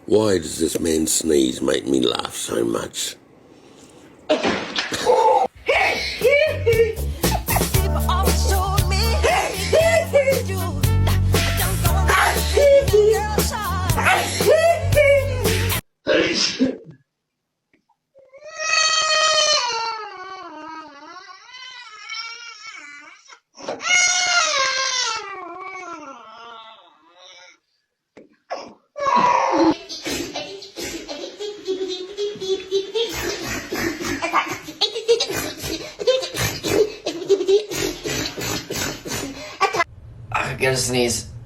Why does this man's sneeze make me laugh so much? I gotta sneeze.